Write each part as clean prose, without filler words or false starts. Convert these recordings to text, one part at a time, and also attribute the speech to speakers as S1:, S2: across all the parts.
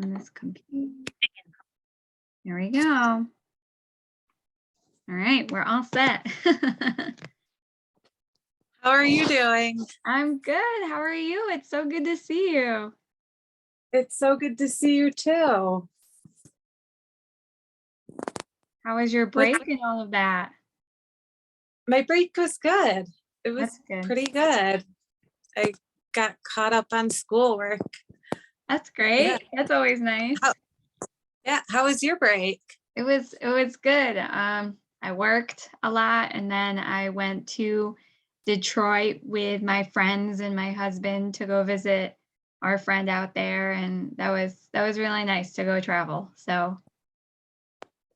S1: on this computer. There we go. All right, we're all set.
S2: How are you doing?
S1: I'm good. How are you? It's so good to see you.
S2: It's so good to see you too.
S1: How was your break and all of that?
S2: My break was good. It was
S1: That's good.
S2: pretty good. I got caught up on schoolwork.
S1: That's great.
S2: Yeah.
S1: That's always nice.
S2: How was your break?
S1: It was good. I worked a lot and then I went to Detroit with my friends and my husband to go visit our friend out there, and that was really nice to go travel. So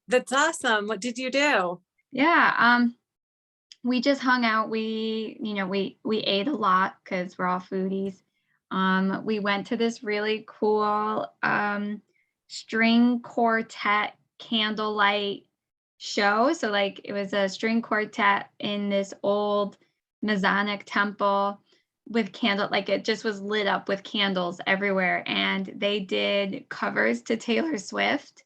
S2: That's awesome. What did you do?
S1: yeah, we just hung out. We ate a lot because we're all foodies. We went to this really cool string quartet candlelight show. So like it was a string quartet in this old Masonic temple with candle, like it just was lit up with candles everywhere. And they did covers to Taylor Swift.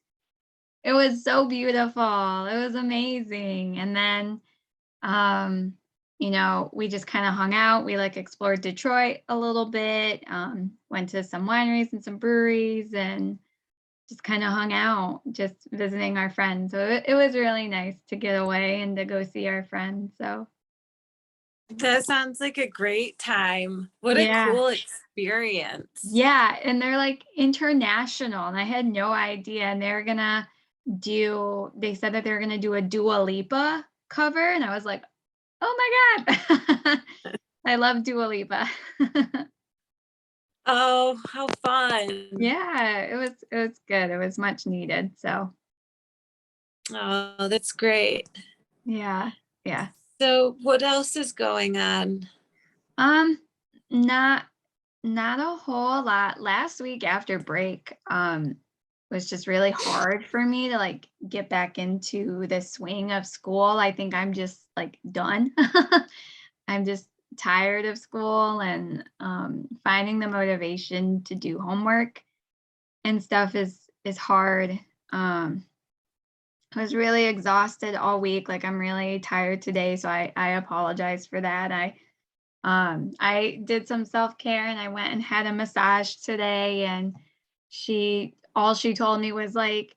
S1: It was so beautiful. It was amazing. And then we just kind of hung out. We like explored Detroit a little bit, went to some wineries and some breweries and just kind of hung out, just visiting our friends. So it was really nice to get away and to go see our friends. So
S2: That sounds like a great time. What a
S1: yeah.
S2: cool experience.
S1: Yeah, and they're like international, and I had no idea. And they said that they're gonna do a Dua Lipa cover, and I was like, oh my God. I love Dua Lipa.
S2: Oh, how fun.
S1: Yeah, it was good. It was much needed. So
S2: Oh, that's great.
S1: yeah.
S2: So what else is going on?
S1: Um, not a whole lot. Last week after break, was just really hard for me to like get back into the swing of school. I think I'm just like done. I'm just tired of school, and finding the motivation to do homework and stuff is hard. I was really exhausted all week. Like I'm really tired today, so I apologize for that. I did some self-care and I went and had a massage today, and all she told me was like,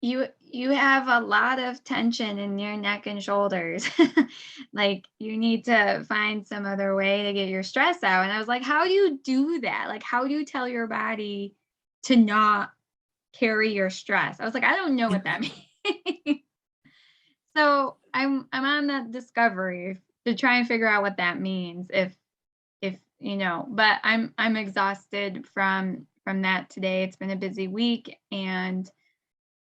S1: you have a lot of tension in your neck and shoulders. Like you need to find some other way to get your stress out. And I was like, how do you do that? Like how do you tell your body to not carry your stress? I was like, I don't know what that means. So I'm on that discovery to try and figure out what that means, if but I'm exhausted from that today. It's been a busy week, and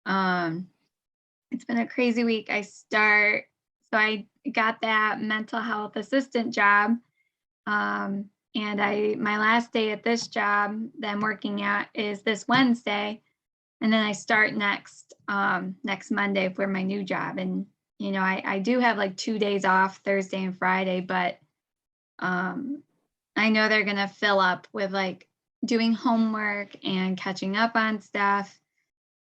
S1: it's been a crazy week. I got that mental health assistant job. And my last day at this job that I'm working at is this Wednesday. And then I start next Monday for my new job. And I do have like 2 days off, Thursday and Friday, but I know they're gonna fill up with like doing homework and catching up on stuff.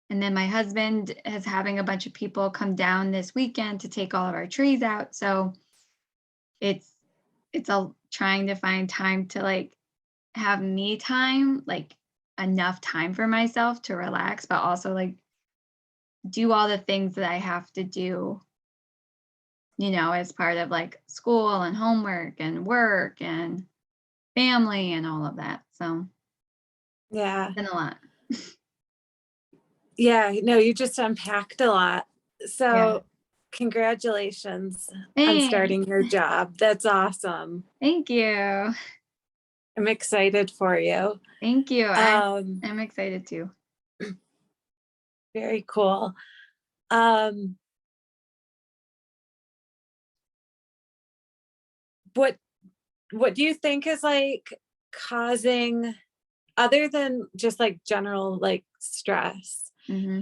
S1: And then my husband is having a bunch of people come down this weekend to take all of our trees out. So it's all trying to find time to like have me time, like enough time for myself to relax, but also like do all the things that I have to do, as part of like school and homework and work and family and all of that. So
S2: Yeah.
S1: it's been a lot.
S2: Yeah, no, you just unpacked a lot. So
S1: Yeah.
S2: congratulations on
S1: Thanks.
S2: starting your job. That's awesome.
S1: Thank you.
S2: I'm excited for you.
S1: Thank you. I'm excited too.
S2: Very cool. What do you think is like causing, other than just like general like stress,
S1: Hmm.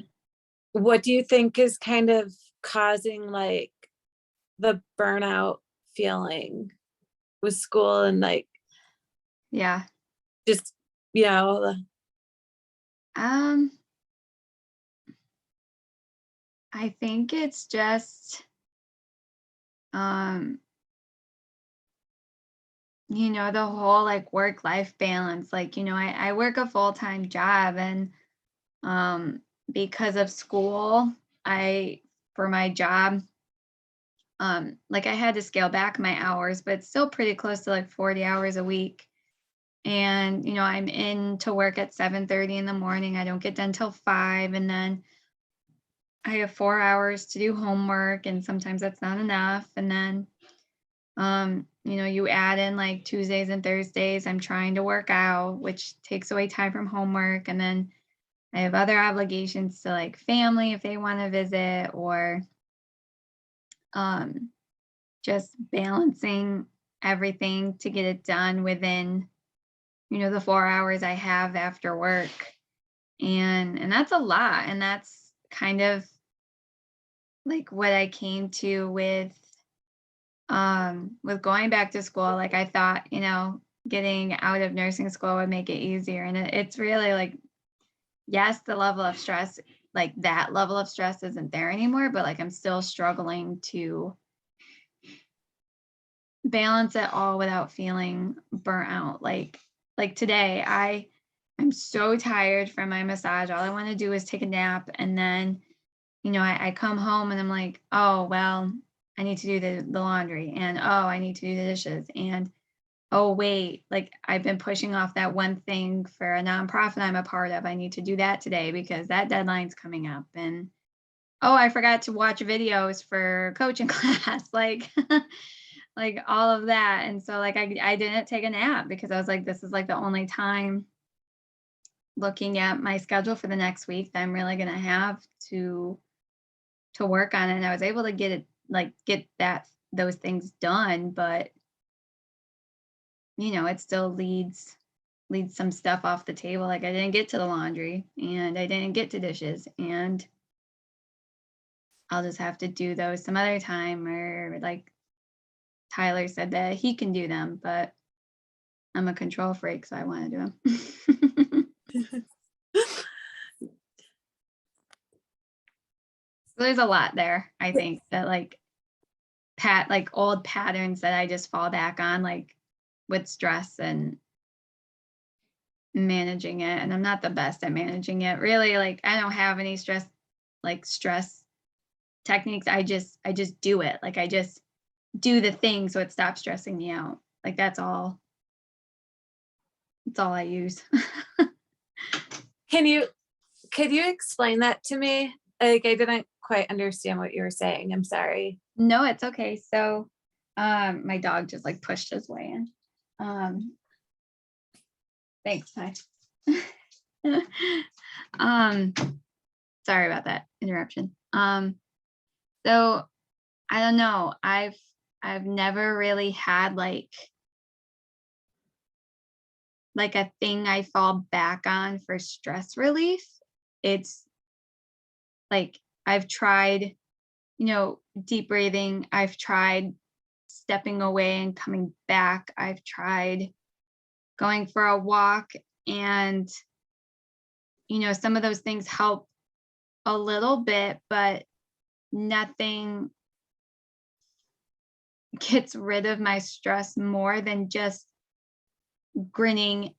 S2: what do you think is kind of causing like the burnout feeling with school and like
S1: Yeah.
S2: just, you know,
S1: Um, I think it's just, um, the whole like work life balance. Like, I work a full-time job and um because of school, I for my job, like I had to scale back my hours, but it's still pretty close to like 40 hours a week. And, I'm in to work at 7:30 in the morning. I don't get done till 5, and then I have 4 hours to do homework, and sometimes that's not enough. And then you add in like Tuesdays and Thursdays, I'm trying to work out, which takes away time from homework. And then I have other obligations to like family if they want to visit, or um, just balancing everything to get it done within, the 4 hours I have after work. And that's a lot. And that's kind of like what I came to with going back to school. Like I thought, getting out of nursing school would make it easier. And it's really like, yes, the level of stress, like that level of stress isn't there anymore, but like I'm still struggling to balance it all without feeling burnt out. Like today, I'm so tired from my massage. All I want to do is take a nap. And then, I come home and I'm like, oh well, I need to do the laundry, and oh, I need to do the dishes, and oh wait, like I've been pushing off that one thing for a nonprofit I'm a part of. I need to do that today because that deadline's coming up. And oh, I forgot to watch videos for coaching class. Like all of that. And so like I didn't take a nap because I was like, this is like the only time, looking at my schedule for the next week, that I'm really gonna have to work on it. And I was able to get those things done, but it still leads some stuff off the table. Like I didn't get to the laundry, and I didn't get to dishes, and I'll just have to do those some other time. Or like Tyler said that he can do them, but I'm a control freak, so I want to do them. So there's a lot there, I think, that like old patterns that I just fall back on, like with stress and managing it. And I'm not the best at managing it. Really, like I don't have any stress techniques. I just do it. Like I just do the thing so it stops stressing me out. Like that's all I use.
S2: Can you could you explain that to me? Like I didn't quite understand what you were saying. I'm sorry.
S1: No, it's okay. So my dog just like pushed his way in. Um thanks, Ty. um sorry about that interruption. So I don't know. I've never really had like a thing I fall back on for stress relief. It's like I've tried, deep breathing. I've tried stepping away and coming back. I've tried going for a walk, and some of those things help a little bit, but nothing gets rid of my stress more than just grinning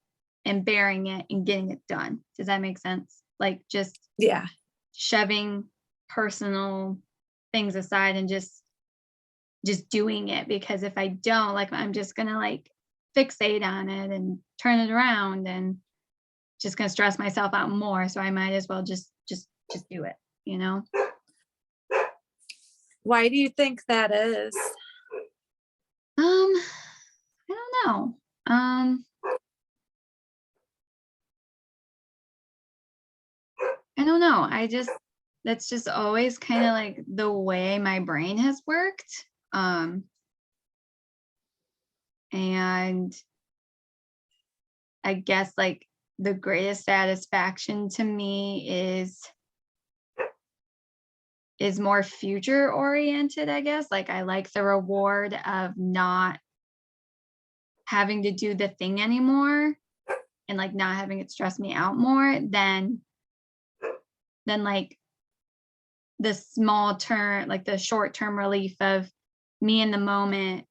S1: and bearing it and getting it done. Does that make sense? Like just
S2: Yeah.
S1: shoving personal things aside and just doing it, because if I don't, like I'm just going to like fixate on it and turn it around, and just going to stress myself out more. So I might as well just do it, you know?
S2: Why do you think that is?
S1: I don't know. I don't know. That's just always kind of like the way my brain has worked. And I guess like the greatest satisfaction to me is more future oriented, I guess. Like I like the reward of not having to do the thing anymore, and like not having it stress me out more than like the small term, like the short term relief of me in the moment,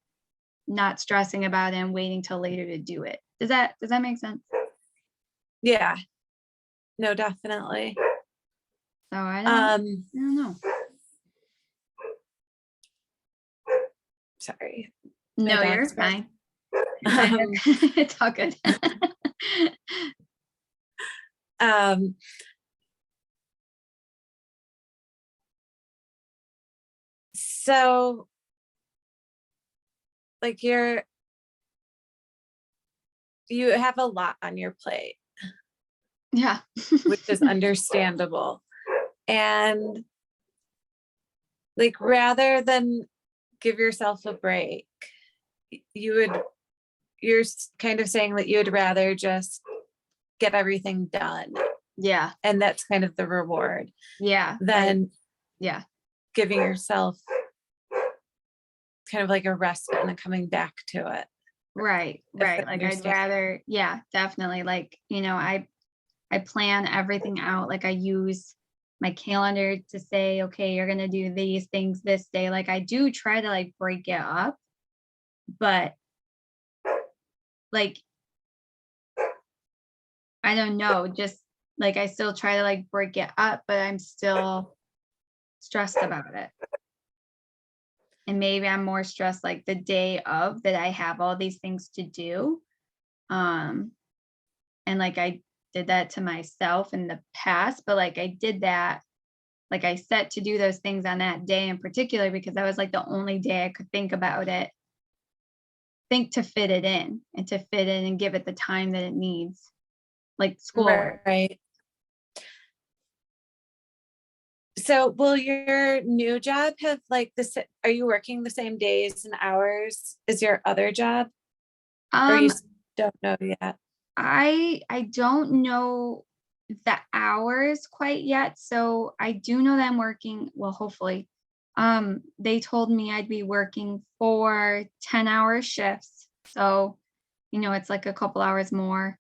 S1: not stressing about it and waiting till later to do it. Does that make sense?
S2: Yeah, no, definitely.
S1: So I
S2: Um,
S1: don't know.
S2: sorry. My
S1: No, you're
S2: dog's
S1: fine.
S2: barking.
S1: It's all good.
S2: Um, so like you have a lot on your plate,
S1: Yeah.
S2: which is understandable. And like rather than give yourself a break, you're kind of saying that you would rather just get everything done.
S1: Yeah.
S2: And that's kind of the reward
S1: Yeah.
S2: than
S1: Yeah.
S2: giving yourself kind of like a respite and then coming back to it.
S1: Right.
S2: If
S1: Right.
S2: that
S1: Like I'd
S2: understand.
S1: rather, yeah, definitely. Like, I plan everything out. Like I use my calendar to say, okay, you're gonna do these things this day. Like I do try to like break it up, but like I don't know, just like I still try to like break it up, but I'm still stressed about it. And maybe I'm more stressed like the day of that I have all these things to do. Um, and like I did that to myself in the past, but like I did that, like I set to do those things on that day in particular because that was like the only day I could think about it, think to fit it in and to fit in and give it the time that it needs, like schoolwork.
S2: Right. So will your new job have like this? Are you working the same days and hours as your other job? Or you
S1: Um,
S2: don't know yet?
S1: I don't know the hours quite yet. So I do know that I'm working, well, hopefully. They told me I'd be working 4 10-hour shifts. So, it's like a couple hours more.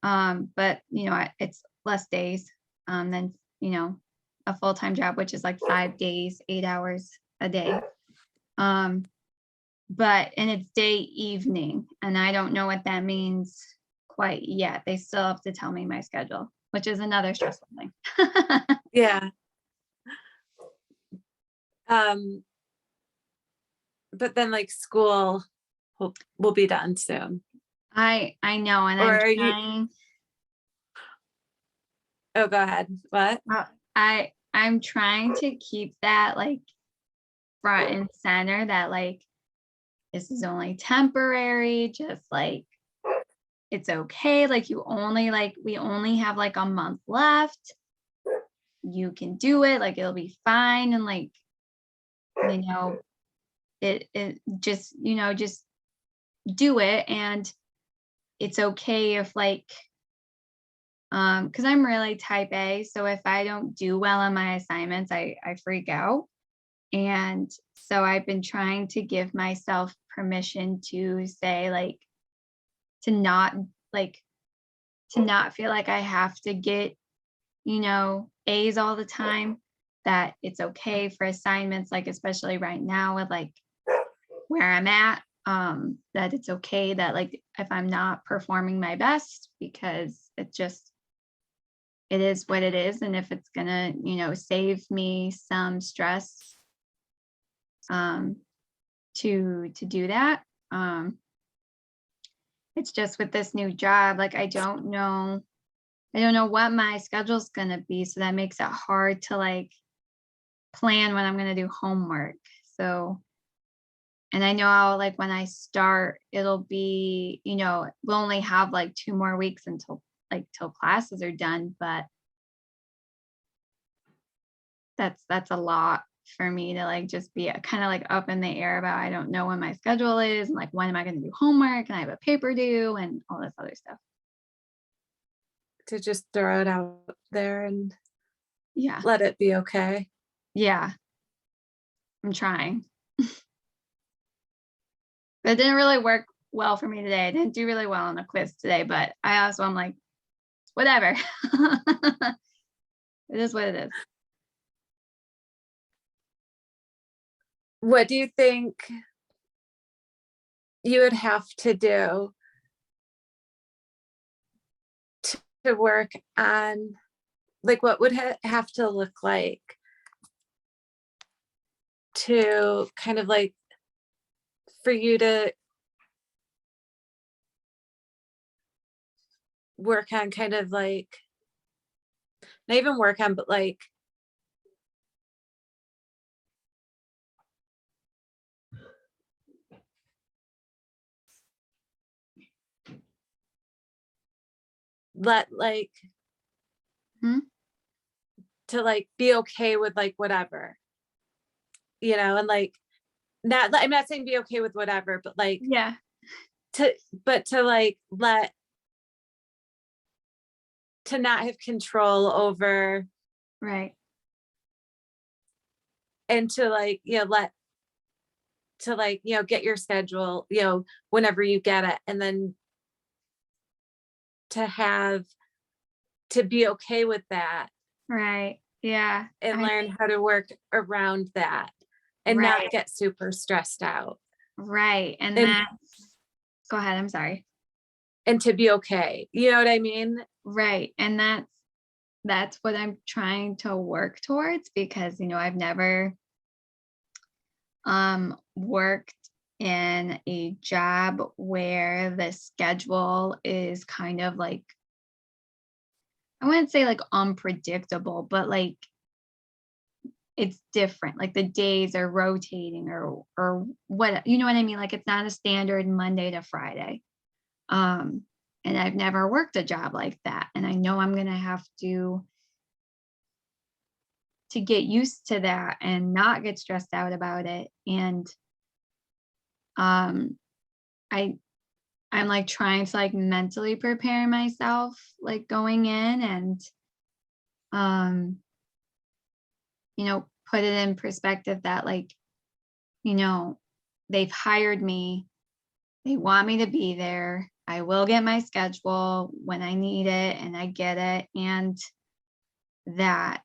S1: But it's less days than, a full-time job, which is like 5 days, 8 hours a day. Um, and it's day evening, and I don't know what that means quite yet. They still have to tell me my schedule, which is another stressful thing.
S2: Yeah. Um, but then like school will be done soon.
S1: I know, and
S2: Or
S1: I'm
S2: are you,
S1: trying.
S2: oh, go ahead. What?
S1: I'm trying to keep that like front and center that like this is only temporary, just like it's okay. Like we only have like a month left. You can do it, like it'll be fine. And like, you know, it just do it. And it's okay if like because I'm really type A. So if I don't do well on my assignments, I freak out. And so I've been trying to give myself permission to say like to not like to not feel like I have to get, A's all the time, that it's okay for assignments, like especially right now with like where I'm at, that it's okay that like if I'm not performing my best because it is what it is. And if it's gonna, save me some stress um to do that. It's just with this new job, like I don't know what my schedule's gonna be. So that makes it hard to like plan when I'm gonna do homework. So and I know like when I start, it'll be, we'll only have like 2 more weeks until till classes are done, but that's a lot for me to like just be kind of like up in the air about. I don't know when my schedule is and like when am I going to do homework and I have a paper due and all this other stuff.
S2: To just throw it out there and
S1: Yeah.
S2: let it be okay.
S1: Yeah. I'm trying. But it didn't really work well for me today. I didn't do really well on the quiz today, but I also am like, whatever. It is what it is.
S2: What do you think you would have to do to work on, like, what would have to look like to kind of like for you to work on kind of like, not even work on, but like let like
S1: Hmm?
S2: to like be okay with like whatever, and like I'm not saying be okay with whatever, but like
S1: Yeah.
S2: to but to like let to not have control over,
S1: Right.
S2: and to like let to like get your schedule whenever you get it, and then to have to be okay with that
S1: Right. Yeah.
S2: and
S1: I
S2: learn
S1: think
S2: how to work around that and not
S1: right.
S2: get super stressed out,
S1: Right. And
S2: and
S1: that's go ahead. I'm sorry.
S2: to be okay, you know what I mean?
S1: Right. And that's what I'm trying to work towards because, I've never worked in a job where the schedule is kind of like I wouldn't say like unpredictable, but like it's different. Like the days are rotating or what you know what I mean? Like it's not a standard Monday to Friday. Um and I've never worked a job like that. And I know I'm gonna have to get used to that and not get stressed out about it. And um I I'm like trying to like mentally prepare myself like going in and um put it in perspective that like, you know, they've hired me. They want me to be there. I will get my schedule when I need it and I get it. And that,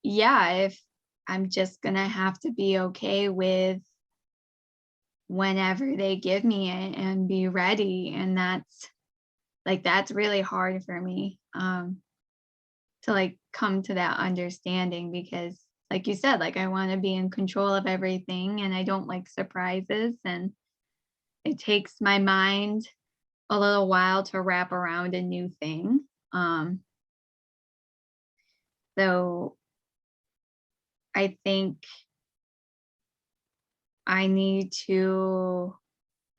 S1: yeah, if I'm just going to have to be okay with whenever they give me it and be ready. And that's really hard for me to like come to that understanding because, like you said, like I want to be in control of everything and I don't like surprises. And it takes my mind a little while to wrap around a new thing. Um, so I think I need to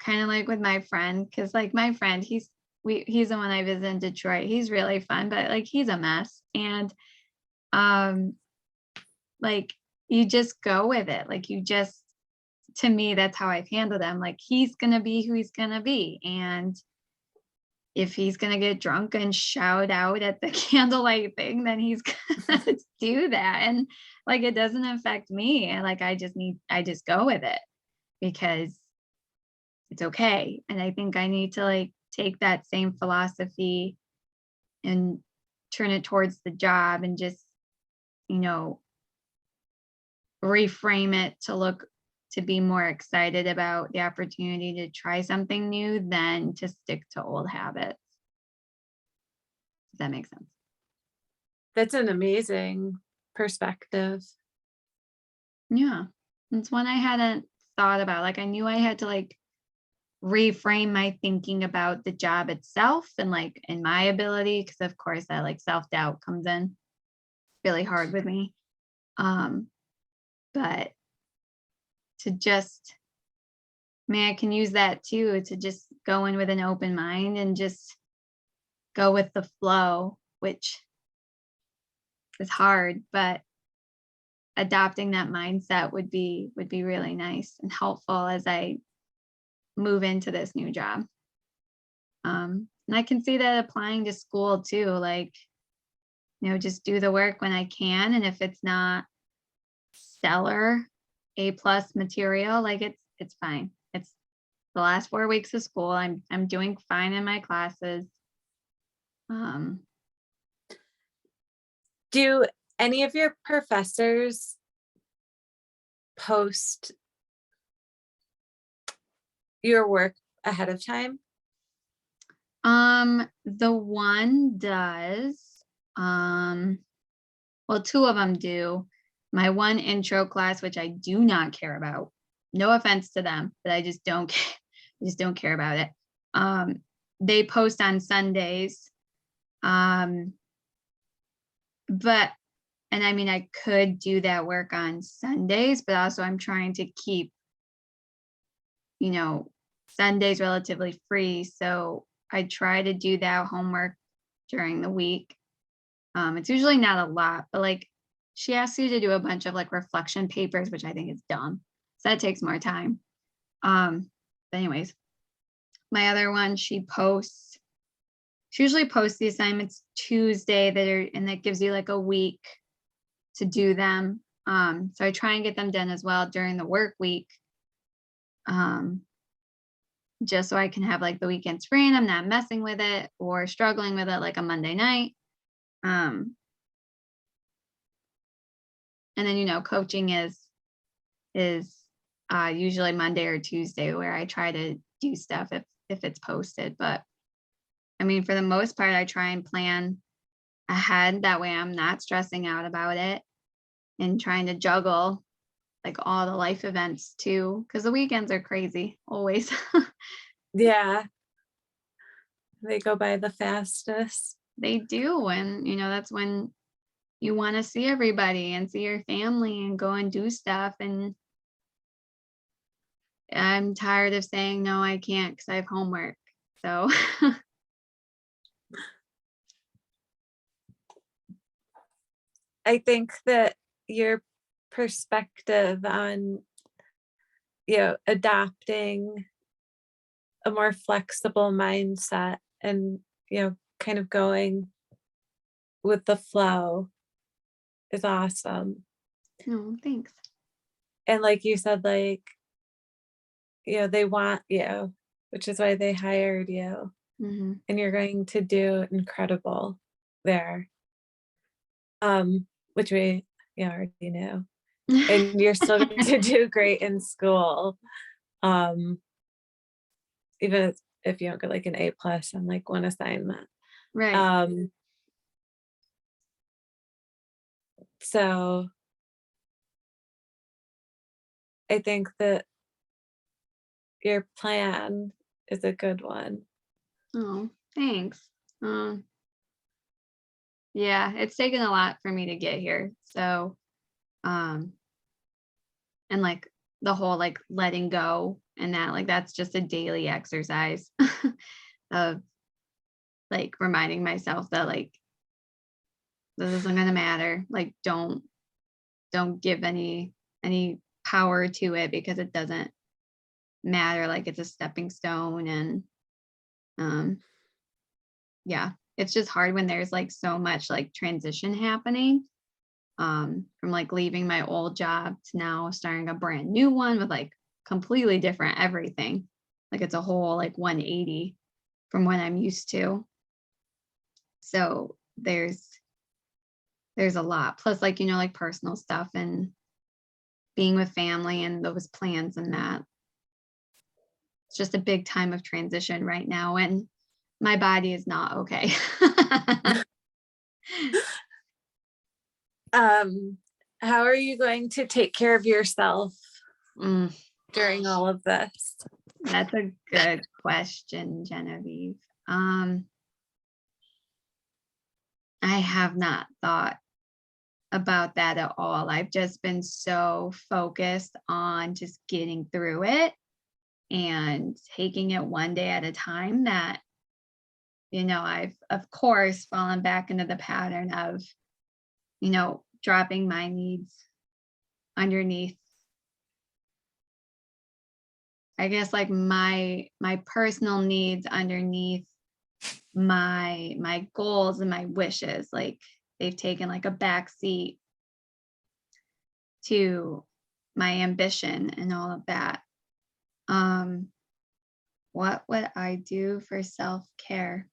S1: kind of like with my friend, because like my friend, he's the one I visit in Detroit. He's really fun, but like he's a mess. And um like you just go with it. Like you just to me, that's how I've handled him. Like he's gonna be who he's gonna be. And if he's gonna get drunk and shout out at the candlelight thing, then he's gonna do that. And like it doesn't affect me. And like I just go with it because it's okay. And I think I need to like take that same philosophy and turn it towards the job and just, you know, reframe it to be more excited about the opportunity to try something new than to stick to old habits. Does that make sense?
S2: That's an amazing perspective.
S1: Yeah. It's one I hadn't thought about. Like I knew I had to like reframe my thinking about the job itself and like in my ability, because of course that like self-doubt comes in really hard with me. Um, but to just I can use that too to just go in with an open mind and just go with the flow, which is hard, but adopting that mindset would be really nice and helpful as I move into this new job. And I can see that applying to school too, like, just do the work when I can. And if it's not stellar A plus material, like it's fine. the last 4 weeks of school. I'm doing fine in my classes. Um,
S2: Do any of your professors post your work ahead of time?
S1: the one does. Um, well, 2 of them do. My one intro class, which I do not care about. No offense to them, but I just don't I just don't care about it. Um, they post on Sundays. Um, but and I mean, I could do that work on Sundays, but also I'm trying to keep, you know, Sundays relatively free. So I try to do that homework during the week. It's usually not a lot, but like she asks you to do a bunch of like reflection papers, which I think is dumb. So that takes more time. But anyways, my other one, she usually posts the assignments Tuesday and that gives you like a week to do them. So I try and get them done as well during the work week. Um, just so I can have like the weekends free and I'm not messing with it or struggling with it like a Monday night. Um, and then coaching is usually Monday or Tuesday where I try to do stuff if it's posted. But I mean, for the most part, I try and plan ahead. That way I'm not stressing out about it and trying to juggle like all the life events too. Cause the weekends are crazy always.
S2: Yeah, they go by the fastest.
S1: They do. And that's when you want to see everybody and see your family and go and do stuff. And I'm tired of saying, no, I can't because I have homework. So,
S2: I think that your perspective on, adopting a more flexible mindset and, kind of going with the flow is awesome.
S1: no, thanks.
S2: And like you said, like, they want you, which is why they hired you,
S1: Hmm.
S2: and you're going to do incredible there. Which we already knew. And you're still going to do great in school. Um, even if you don't get like an A plus on like one assignment.
S1: Right.
S2: Um, so I think that your plan is a good one.
S1: Oh, thanks. Um, yeah, it's taken a lot for me to get here. So, um, and like the whole like letting go and that, like, that's just a daily exercise of like reminding myself that like this isn't gonna matter. Like, don't give any power to it because it doesn't matter. Like it's a stepping stone. And um yeah, it's just hard when there's like so much like transition happening, from like leaving my old job to now starting a brand new one with like completely different everything. Like it's a whole like 180 from what I'm used to. So there's a lot. Plus like, like personal stuff and being with family and those plans and that. It's just a big time of transition right now and my body is not okay.
S2: Um, how are you going to take care of yourself
S1: Mm,
S2: during all of this?
S1: that's a good question, Genevieve. Um, I have not thought about that at all. I've just been so focused on just getting through it and taking it one day at a time that, I've of course fallen back into the pattern of, dropping my needs underneath, I guess like my personal needs underneath my goals and my wishes. Like they've taken like a back seat to my ambition and all of that. Um What would I do for self-care?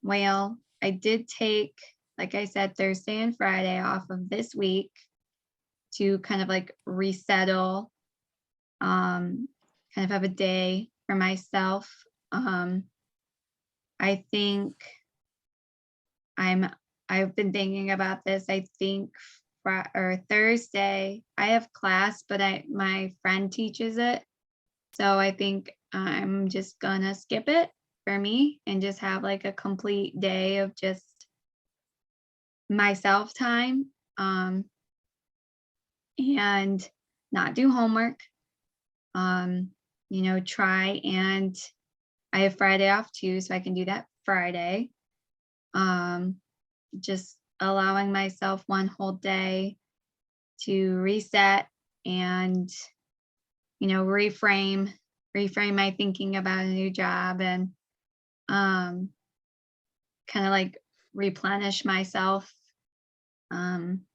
S1: Well, I did take, like I said, Thursday and Friday off of this week to kind of like resettle, um, kind of have a day for myself. Um, I think I'm I've been thinking about this. I think or Thursday I have class, but I my friend teaches it. So I think I'm just gonna skip it for me and just have like a complete day of just myself time, and not do homework. Um, try and I have Friday off too, so I can do that Friday. Um, just allowing myself one whole day to reset and, reframe my thinking about a new job and um kind of like replenish myself. Um,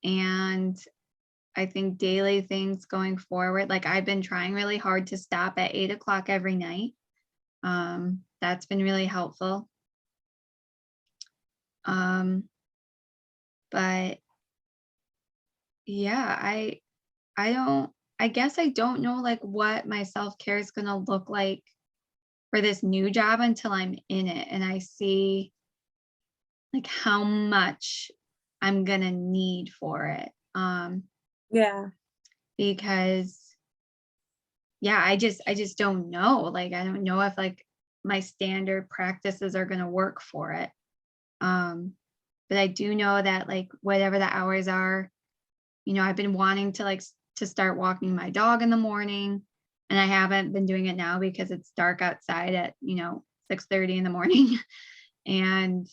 S1: and I think daily things going forward, like I've been trying really hard to stop at 8 o'clock every night. That's been really helpful. Um, but yeah, I don't I guess I don't know like what my self-care is gonna look like for this new job until I'm in it and I see like how much I'm gonna need for it.
S2: Yeah.
S1: Because yeah, I just don't know. Like I don't know if like my standard practices are gonna work for it. Um, but I do know that like whatever the hours are, I've been wanting to to start walking my dog in the morning, and I haven't been doing it now because it's dark outside at 6:30 in the morning, and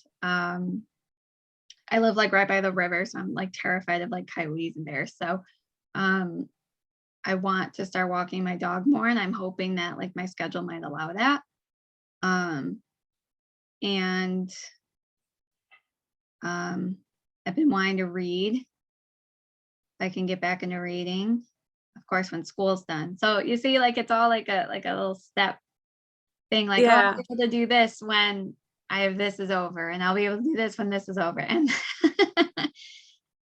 S1: I live like right by the river, so I'm like terrified of like coyotes and bears. So um, I want to start walking my dog more, and I'm hoping that like my schedule might allow that. Um, and um, I've been wanting to read. I can get back into reading, of course, when school's done. So you see, like it's all like a little step thing. Like, oh, I'll
S2: Yeah.
S1: be able to do this when I have this is over, and I'll be able to do this when this is over. And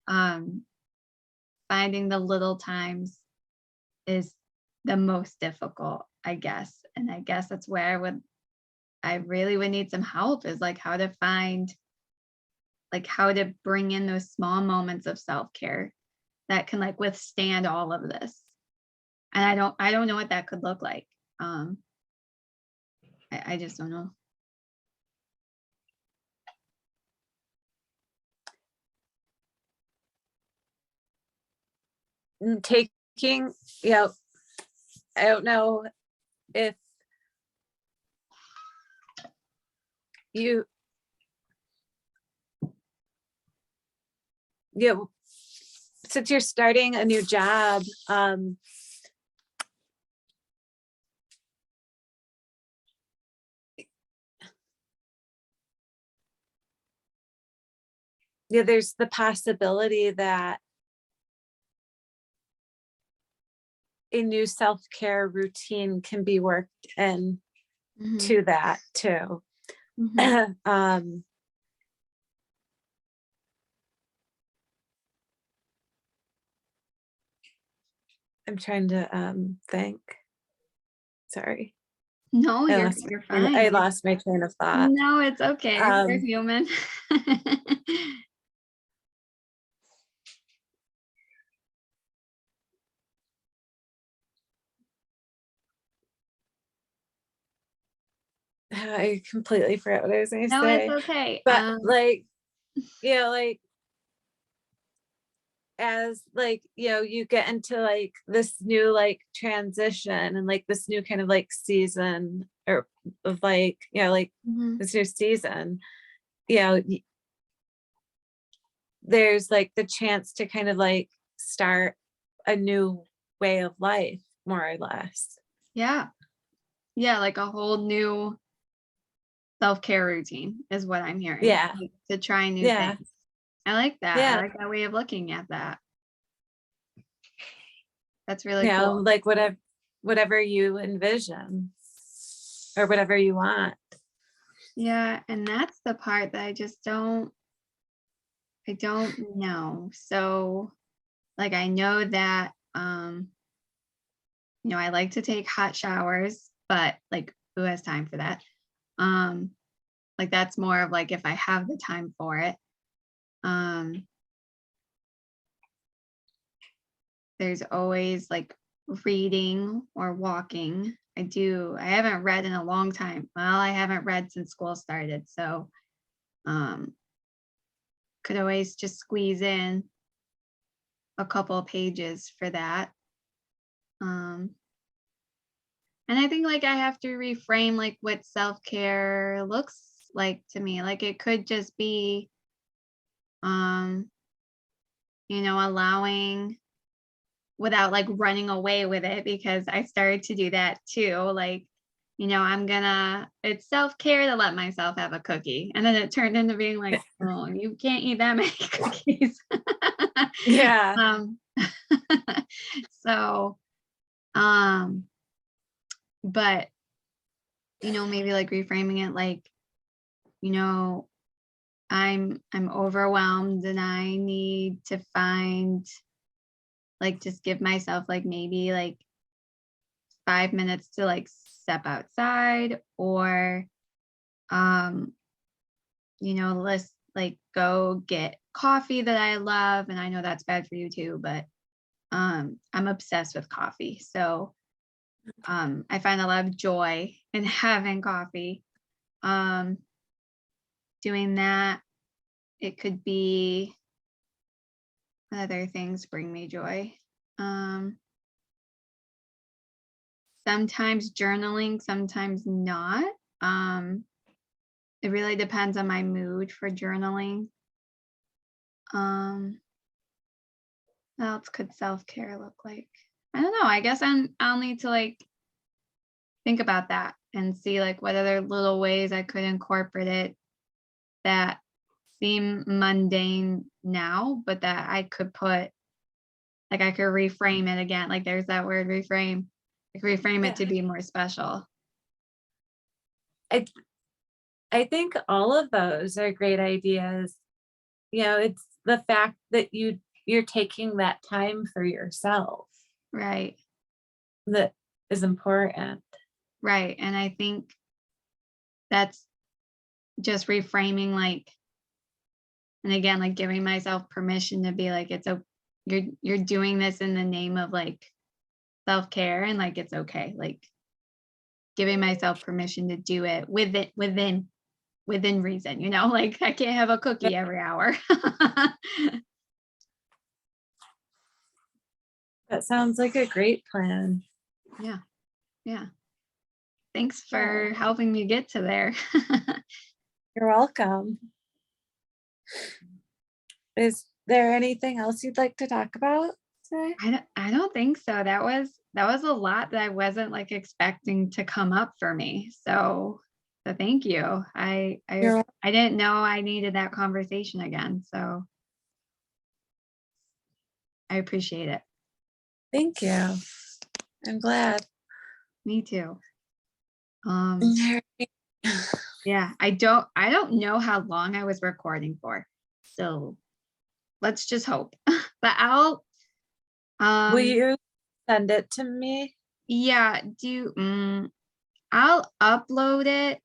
S1: um, finding the little times is the most difficult, I guess. And I guess that's where I really would need some help is like how to find like how to bring in those small moments of self-care that can like withstand all of this. And I don't know what that could look like. Um, I just don't know.
S2: Taking, you know, I don't know if you, since you're starting a new job, there's the possibility that a new self-care routine can be worked in
S1: Mhm,
S2: to that too.
S1: mhm.
S2: um I'm trying to think. Sorry.
S1: No,
S2: I
S1: you're
S2: lost
S1: you're
S2: I
S1: fine.
S2: lost my train of thought.
S1: No, it's okay. We're
S2: Um
S1: human.
S2: I completely forgot what I was gonna
S1: No, it's
S2: say.
S1: okay.
S2: But like, like as like, you get into like this new like transition and like this new kind of like season or of like, like
S1: Mhm.
S2: this new season, you know, y- there's like the chance to kind of like start a new way of life, more or less.
S1: Yeah. Yeah, like a whole new self-care routine is what I'm hearing,
S2: Yeah.
S1: like, to try new
S2: Yeah.
S1: things. I like that. I
S2: Yeah.
S1: like that way of looking at that. That's really cool.
S2: Like whatever you envision. or whatever you want.
S1: Yeah, and that's the part that I don't know. So, like, I know that, I like to take hot showers, but, like, who has time for that? Um, like, that's more of, like, if I have the time for it. Um, there's always, like, reading or walking. I haven't read in a long time. Well, I haven't read since school started, so, um, could always just squeeze in a couple pages for that. Um, and I think, like, I have to reframe, like, what self-care looks like to me. Like, it could just be, um, allowing without, like, running away with it, because I started to do that too. Like, it's self-care to let myself have a cookie. And then it turned into being like, oh, you can't eat that many cookies.
S2: Yeah.
S1: um, so, um, but, maybe like reframing it like, you know, I'm overwhelmed and I need to find, like, just give myself like maybe like 5 minutes to like step outside, or um let's like go get coffee that I love. And I know that's bad for you too, but I'm obsessed with coffee. So I find a lot of joy in having coffee. um Doing that. It could be other things bring me joy. um Sometimes journaling, sometimes not. um it really depends on my mood for journaling. um What else could self-care look like? I don't know. I guess I'll need to like think about that and see like what other little ways I could incorporate it that seem mundane now, but that I could put, like, I could reframe it again. Like, there's that word reframe. Like, reframe it
S2: Yeah.
S1: to be more special.
S2: I I think all of those are great ideas. It's the fact that you're taking that time for yourself
S1: Right.
S2: that is important.
S1: Right. And I think that's just reframing, like, and again, like giving myself permission to be like, you're doing this in the name of like self-care, and like it's okay. Like giving myself permission to do it within reason, like I can't have a
S2: Yeah,
S1: cookie every hour.
S2: that sounds like a great plan.
S1: Yeah. Yeah. Thanks
S2: Yeah,
S1: for helping me get to there.
S2: you're welcome. Is there anything else you'd like to talk about today?
S1: I don't think so. That was a lot that I wasn't like expecting to come up for me. So thank you.
S2: You're wel-
S1: I didn't know I needed that conversation again. So I appreciate it.
S2: Thank you. I'm glad.
S1: Me too. Um
S2: Alright.
S1: yeah, I don't know how long I was recording for. So let's just hope. But
S2: Will
S1: um
S2: you send it to me?
S1: yeah, I'll upload it.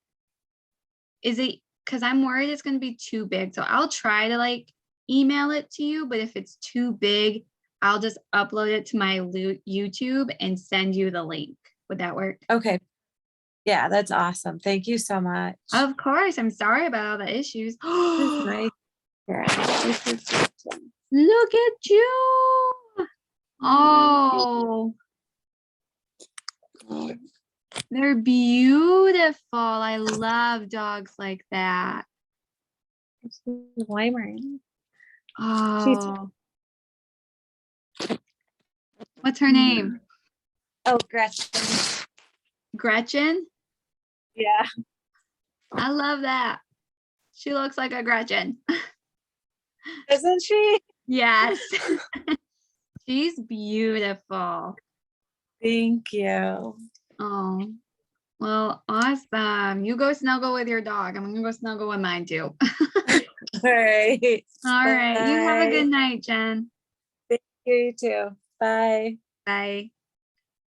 S1: Is it, because I'm worried it's gonna be too big. So I'll try to like email it to you, but if it's too big, I'll just upload it to my YouTube and send you the link. Would that work?
S2: Okay. Yeah, that's awesome. Thank you so much.
S1: Of course. I'm sorry about all the issues.
S2: This is my friend. This is awesome.
S1: Look at you. Oh, they're beautiful. I love dogs like that.
S2: She's Weimaraner. She's
S1: Oh, what's her name?
S2: Gretchen.
S1: Gretchen?
S2: Yeah.
S1: I love that. She looks like a Gretchen.
S2: Isn't she?
S1: Yes. She's beautiful.
S2: Thank you.
S1: Oh. Well, awesome. You go snuggle with your dog. I'm gonna go snuggle with mine too.
S2: All right.
S1: All right. You have a good
S2: Bye.
S1: night, Jen.
S2: Thank you, you too. Bye.
S1: Bye.